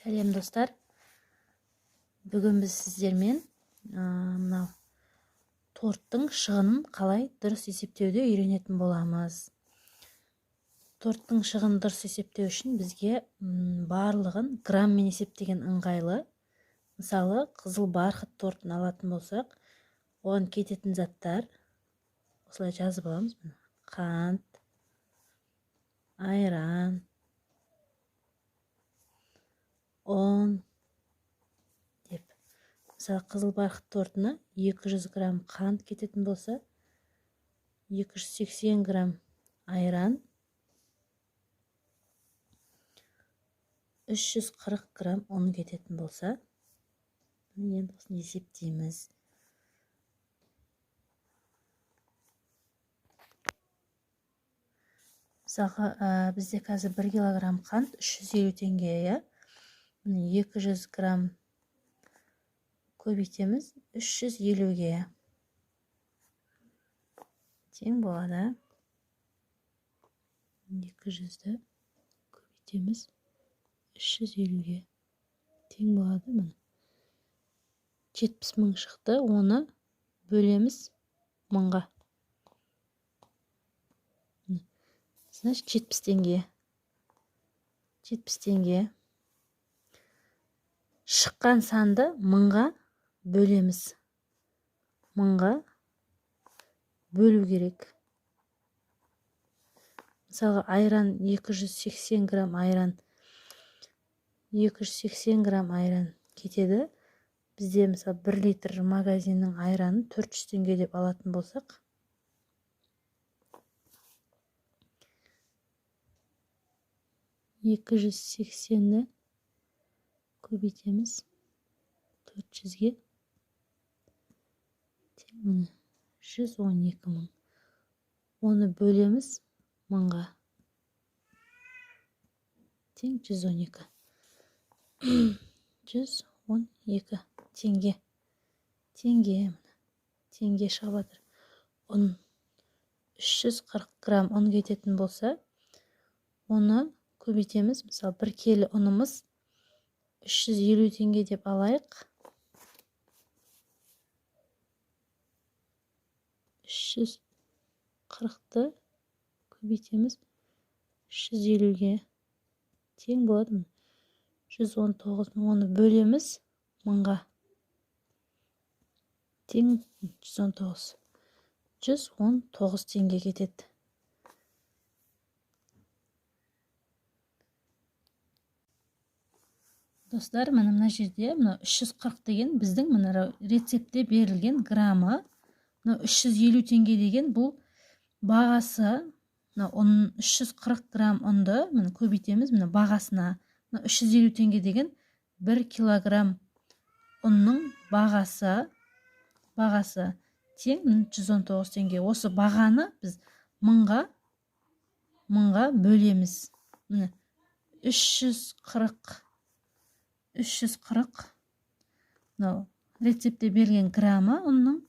Сәлем достар. Бүгін біз сіздермен мынау торттың шығынын қалай дұрыс есептеуді үйренетін боламыз. Торттың шығынын дұрыс есептеу үшін бізге барлығын граммен есептеген ыңғайлы. Мысалы, қызыл барқыт тортын алатын болсақ, оған кететін заттар осылай жазып аламыз. Қант, айран, ұн деп. Мысалы, қызыл барқыт тортына 200 грамм қант кететін болса, 280 грамм айран, 340 грамм ұн кететін болса, енді осыны есептейміз. Мысалға, бізде қазір 1 килограмм қант 350 теңге, 200 грамм көбейтеміз 350-ге. Тең болады. 200-ді көбейтеміз 350-ге. Тең болады. 70 мың шықты, оны бөлеміз 1000-ға. Значит, 70 теңге. 70 теңге. Шыққан санды 1000-ға бөлеміз. 1000-ға бөлу керек. Мысалы, айран 280 грамм айран. 280 грамм айран кетеді. Бізде, мысалы, 1 литр магазиннің айранын 400 теңге деп алатын болсақ, 280-ді көбейтеміз 400-ге. 112 мың. Оны бөлеміз 1000-ға. Тең 112. 112 теңге. Теңге шығып жатыр. Ұн 340 грамм ұн кететін болса, оны көбейтеміз. Мысалы, 1 келі ұнымыз 350 теңге деп алайық. 340-ды көбейтеміз 350-ге. Тең болады. 119 мың. Оны бөлеміз 1000-ға. Тең 119. 119 теңге кетеді. Достар, мына жерде 340 деген біздің рецептте берілген граммы. 350 теңге деген бұл бағасы. 340 грамм ұнды көбейтеміз бағасына. 350 теңге деген 1 килограмм ұнның бағасы тең 119 теңге. Осы бағаны біз 1000-ға бөлеміз. 340 рецептте берген граммы ұнның,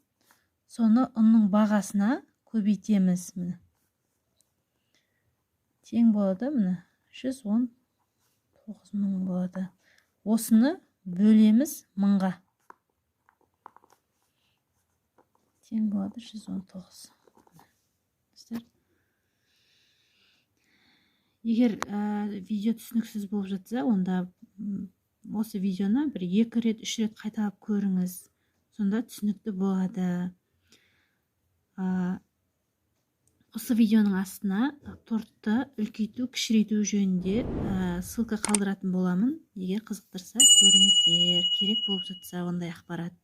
соны ұнның бағасына көбейтеміз. Тең болады. 119 мың болады. Осыны бөлеміз 1000-ға. Тең болады 119. Егер видео түсініксіз болып жатса, онда осы видеоны 1-2 рет, 3 рет қайталап көріңіз. Сонда түсінікті болады. Осы видеоның астына тортты үлкейту, кішірейту жөнінде ссылка қалдыратын боламын. Егер қызықтырса, көріңіздер. Керек болып жатса ондай ақпарат.